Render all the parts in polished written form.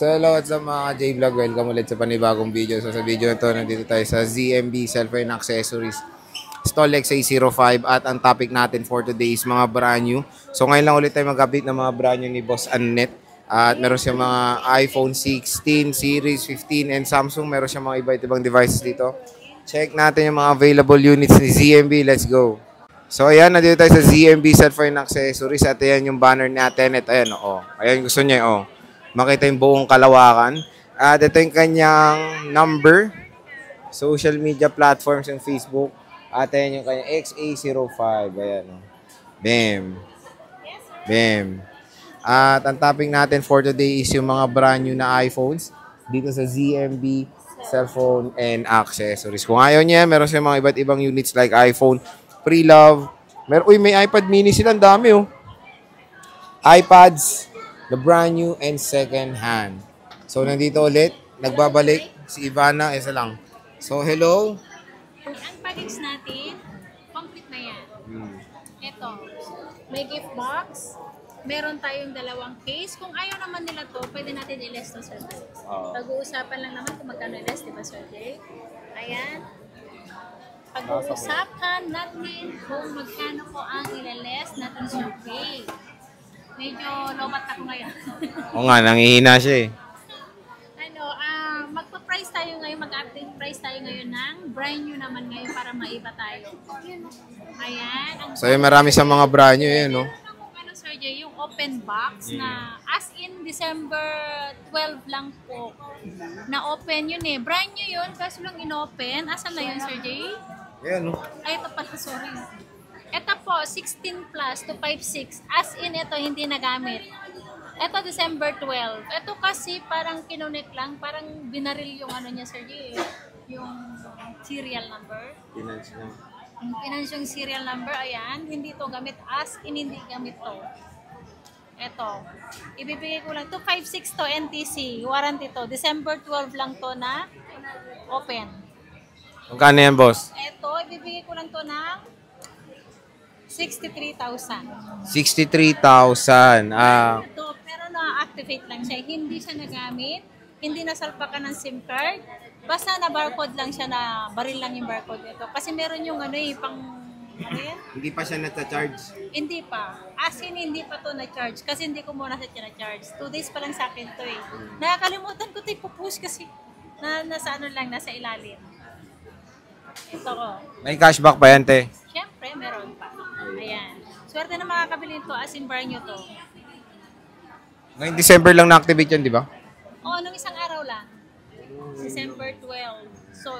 So hello at sa mga J-Vlog, welcome ulit sa panibagong video. So sa video na to, nandito tayo sa ZMB Cellphone Accessories Stall XA05 at ang topic natin for today is mga brand new. So ngayon lang ulit tayo mag-update ng mga brand new ni Boss Annette. At meron siya mga iPhone 16 series, 15 and Samsung. Meron siya mga iba't ibang devices dito. Check natin yung mga available units ni ZMB. Let's go! So ayan, nandito tayo sa ZMB Cellphone Accessories at ayan yung banner natin. At ayan, ayan gusto niya, makita yung buong kalawakan. At ito yung kanyang number, social media platforms yung Facebook. At ayan yung kanyang XA05. Ayan, Bam. Bam. At ang topic natin for today is yung mga brand new na iPhones dito sa ZMB Cellphone and Accessories. Kung ayaw niya, meron siya mga iba't ibang units like iPhone, Pre-Love. May iPad mini sila, ang dami iPads, the brand new and second hand. So, nandito ulit, nagbabalik si Ivana, isa lang. So, hello. Ang package natin, complete na yan. Ito, may gift box, meron tayong dalawang case. Kung ayaw naman nila to, pwede natin i-less to Sir Jay. Pag-uusapan lang naman kung magkano i-less, di ba Sir Jay? Ayan. Pag-uusapan natin kung magkano ko ang i-less natin Sir Jay. Medyo lobat ako ngayon. Oo nga, nangihina siya Magpa-price tayo ngayon, mag-update price tayo ngayon ng brand new naman ngayon para maiba tayo. Ayan. So, marami sa mga brand new, Ano, Sir Jay, yung open box na as in December 12 lang po na open yun Brand new yun, kaso lang in-open. Asan na yun, Sir Jay? Ayan, Ay, ito pala, sorry. Ito po, 16 plus to 5.6. As in, ito hindi nagamit. Ito, December 12. Ito kasi parang kinunik lang, parang binaril yung ano niya, Sir G. Yung serial number. Pinans yung serial number, ayan. Hindi to gamit as in, hindi gamit to. Ito. Ibibigay ko lang. 256 to NTC. Warranty to. December 12 lang to na open. Magkano yan, boss? Ito, ibibigay ko lang to ng 63,000. 63,000. Ito, pero na-activate lang siya. Hindi siya nagamit. Hindi nasalpakan ng SIM card. Basta na-barcode lang siya, na baril lang yung barcode nito. Kasi meron yung Hindi pa siya nata-charge? Hindi pa. As in, hindi pa to na-charge. Kasi hindi ko muna siya na-charge. 2 days pa lang sa akin to Nakakalimutan ko ito ipupush kasi nasa nasa ilalim. Ito ko. May cashback pa yan, te? Siyempre, meron pa. Ayan. Swerte na makakabili ito as in brand new to. Ngayong December lang na-activate yan, di ba? Oo, nung isang araw lang. December 12. So,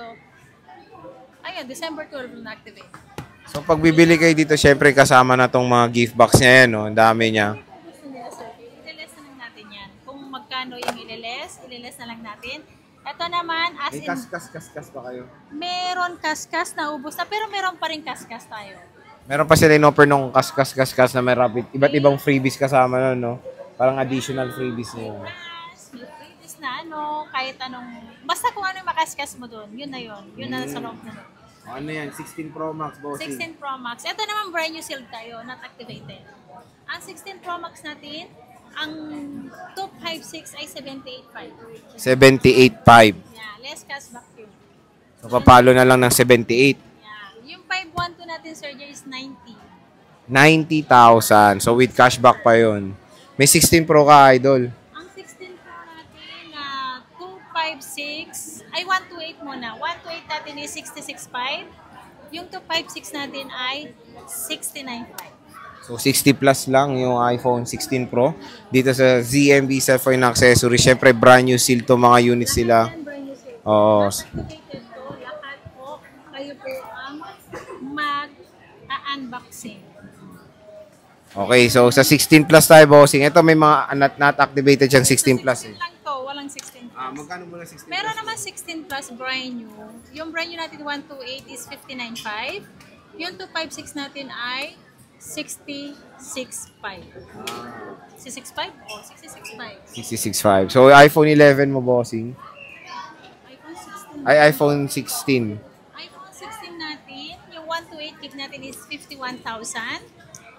ayun, December 12 lang na-activate. So, pag bibili kayo dito, syempre kasama na tong mga gift box niya yan, Ang dami niya. Gusto nila, sir. Ililess na lang natin yan. Kung magkano yung ililess na lang natin. Ito naman, as in... May kaskas pa kayo? Meron kaskas na ubos na, pero meron pa rin kaskas tayo. Meron pa sila in-offer nung kaskas na may rapid. Iba't ibang freebies kasama nun, Parang additional freebies niya. May freebies na kahit anong... Basta kung ano yung makaskas mo doon, yun na yun. Yun na sa loob na doon. Ano yan? 16 Pro Max, bossing. 16 Pro Max. Ito naman brand new sealed tayo, not activated. Ang 16 Pro Max natin, ang 256 ay 78.5. 78.5. Yeah, less cashback yun. So, papalo na lang ng 78. Yeah. Yung 512 natin, Sir Jay, is 90. 90,000. So, with cashback pa yun. May 16 Pro ka, idol. Ang 16 Pro natin na 256, ay 128 muna. 128 natin is 66.5. Yung 256 natin ay 69.5. So, 60 plus lang yung iPhone 16 Pro. Dito sa ZMB Cellphone Accessories. Siyempre, brand new seal to mga units sila. Oo. Activated to, lahat po, kayo po ang mag-unboxing. Okay, so sa 16 plus tayo, bossing. Ito may mga not activated siyang 16 plus. 16 lang to, walang 16 plus. Magkano muna 16 plus? Meron naman 16 plus brand new. Yung brand new natin 128 is 59.5. Yung 256 natin ay 66.5. 66.5? O, 66.5. 66.5. So, iPhone 11 mo, bossing. iPhone 16. Ay, iPhone 16. iPhone 16 natin, yung 128 gig natin is 51,000.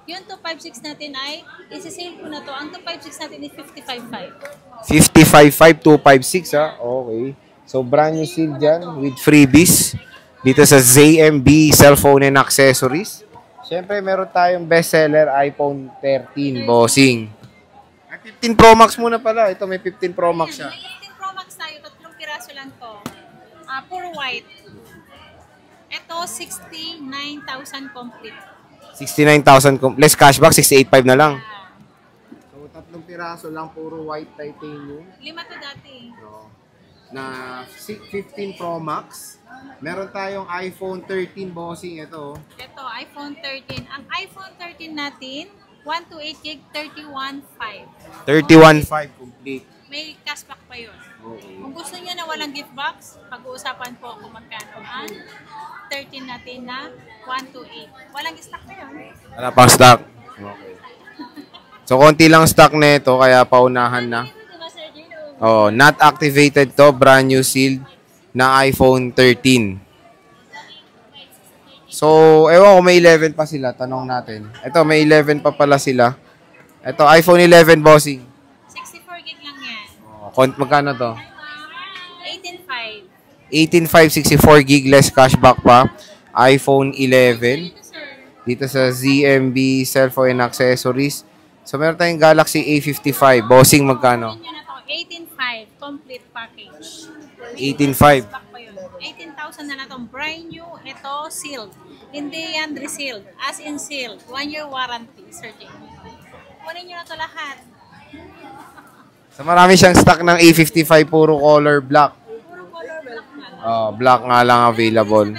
Yung 256 natin ay, isi-sale ko na to. Ang 256 natin is 55.5. 55.5, 256 ha. Okay. So, brand new seal dyan with freebies dito sa ZMB Cellphone and Accessories. Siyempre, meron tayong bestseller iPhone 13, bossing. 15 Pro Max muna pala. Ito, may 15 Pro Max siya. May 18 Pro Max tayo, 3 piraso lang to. Puro white. Ito, 69,000 complete. 69,000, less cashback, 68.5 na lang. So, 3 piraso lang, puro white titanium. 5 to dati. No. Na 15 Pro Max. Meron tayong iPhone 13, bossing. Ito. Ito, iPhone 13. Ang iPhone 13 natin, 128 gig, 31.5. 31.5 complete. May cashback pa yun. Okay. Kung gusto niyo na walang gift box, pag-uusapan po kung magkano ang 13 natin na 128. Walang stock pa yun. Wala pang stock. Okay. So, konti lang stock nito, kaya paunahan na. Diba, Sir Gino? Oh, not activated to, brand new sealed na iPhone 13. So, ewan ko, may 11 pa sila. Tanong natin. Ito, may 11 pa pala sila. Ito, iPhone 11, bossing. 64 gig lang yan. Oh, magkano to? 18.5. 18.5, 64 gig, less cashback pa. iPhone 11. Ito, sir. Dito sa ZMB Cellphone and Accessories. So, meron tayong Galaxy A55. Bossing, magkano? Yun na to, 18.5. Complete package. 18.5. Cashback pa yun. 18,000 na itong brand new. Ito, sealed. Hindi yan resealed. As in sealed. 1-year warranty, Sir Jamie. Kunin nyo na to lahat. So, marami siyang stock ng A55, puro color black. Puro color black na lang. Oh, black nga lang available.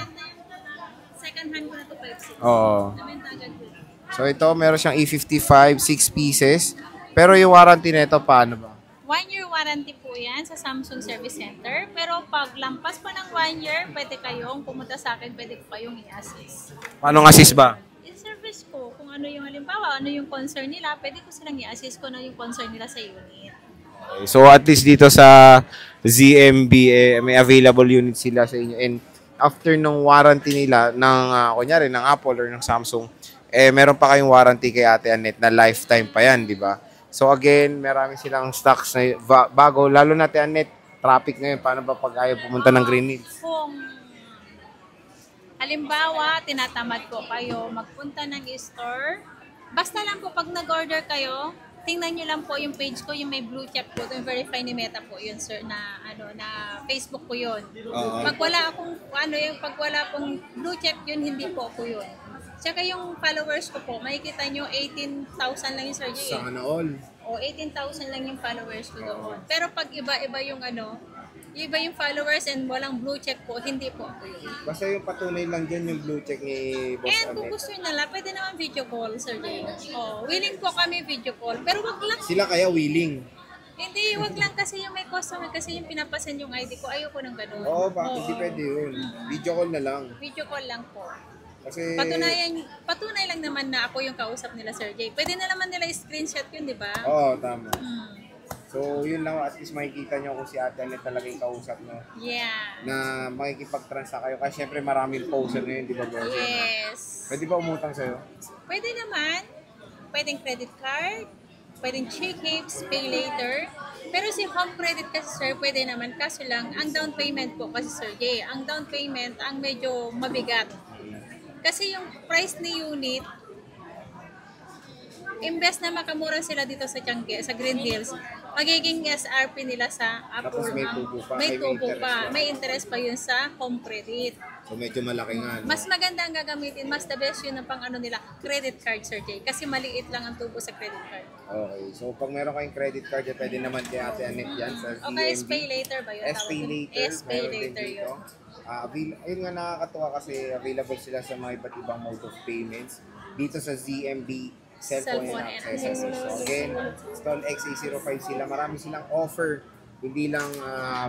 Second hand ko na to 5.6. Oo. Nabenta agad ko. So, ito, meron siyang A55, 6 pieces. Pero yung warranty nito, paano ba? 1-year warranty po yan sa Samsung Service Center. Pero pag lampas pa ng 1 year, pwede kayong pumunta sa akin, pwede ko kayong i-assist. Paano assist ba? In-service ko kung ano yung halimbawa, ano yung concern nila, pwede ko silang i-assist ko na yung concern nila sa unit. Okay. So, at least dito sa ZMB, may available unit sila sa inyo. And after nung warranty nila, ng, kunyari, ng Apple or ng Samsung, meron pa kayong warranty kay Ate Annette na lifetime pa yan, di ba? So again, marami silang stocks na bago, lalo na Ate Annette, traffic ngayon, paano ba pag ayaw pumunta ng Green Hills? Kung halimbawa, tinatamad po kayo magpunta ng store, basta lang po pag nag-order kayo, tingnan nyo lang po yung page ko, yung may blue check po, yung verify ni Meta po yun, sir, na na Facebook ko yun. Pag wala akong, pag wala pong blue check yun, hindi po ako yun. Tsaka yung followers ko po, makikita nyo 18,000 lang yung Sir Jay. Sana all. O 18,000 lang yung followers ko doon. Pero pag iba-iba yung iba yung followers and walang blue check po, hindi po ako yun. Basta yung patunay lang dyan yung blue check ni Boss And kung Annette. gusto nyo nila, pwede naman video call, Sir Jay. Willing po kami video call. Pero wag lang. Sila kaya willing? Hindi, wag lang kasi yung may customer, kasi yung pinapasend yung ID ko, ayoko ng ganun. Oo, bakit hindi pwede yun? Video call na lang. Video call lang po. Kasi, Patunay lang naman na ako yung kausap nila, Sir Jay. Pwede na naman nila screenshot yun, di ba? oo, tama. Hmm. So, yun lang, at least makikita nyo kung si Ate Annette talaga yung kausap nyo. Yeah. Na makikipag-transa kayo. Kasi syempre maraming poser ngayon, di ba, bro? Yes. Pwede ba umutang sa'yo? Pwede naman. Pwedeng credit card. Pwedeng check tips, pay later. Pero si home credit kasi, sir, pwede naman. Kaso lang, ang down payment po kasi, Sir Jay, ang down payment, ang medyo mabigat. Kasi yung price ni unit, imbes na makamura sila dito sa Tiangge, sa Green Hills, magiging SRP nila sa Apple. Tapos may tubo pa, May may tubo interest pa. pa. May interest pa yun sa home credit. So, medyo malaki nga. No? Mas maganda ang gagamitin, mas the best yun ng pang nila, credit card, Sir Jay. Kasi maliit lang ang tubo sa credit card. Okay. So, pag meron kayong credit card, pwede naman kay Ate Annette yan sa ZMB. Okay, pay later ba yun? S-Pay later. S-Pay meron din later dito. yun. Ayun nga, nakakatuwa kasi available sila sa mga iba't ibang mode of payments dito sa ZMB Cellphone and Accessories. So again, Stall X805 sila. Marami silang offer. Hindi lang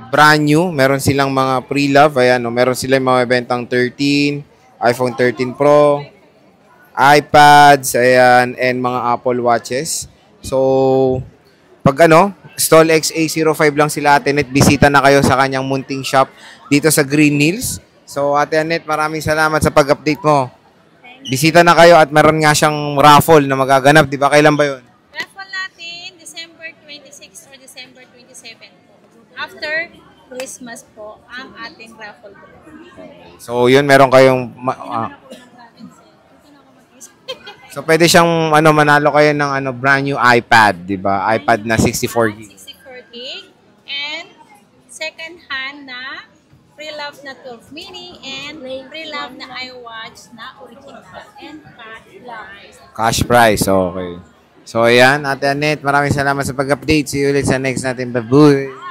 brand new. Meron silang mga pre-love. Ayan, no? Meron silang mga bentang 13, iPhone 13 Pro, iPads, ayan, and mga Apple Watches. So, pag Stall X805 lang sila, Ate Annette, bisita na kayo sa kanyang munting shop dito sa Green Hills. So, Ate Annette, maraming salamat sa pag-update mo. Thank bisita na kayo at meron nga siyang raffle na magaganap, di ba? Kailan ba yun? Raffle natin, December 26 or December 27 po. After Christmas po, ang ating raffle po. So, yun, meron kayong... So, pwede siyang manalo kayo ng brand new iPad, di ba? iPad na 64 gig. 64 gig. And second hand na pre-love na 12 mini and pre-love na iWatch na original and Cash price, okay. So, ayan, Ate Annette, maraming salamat sa pag-update. See you ulit sa next natin. Bye-bye!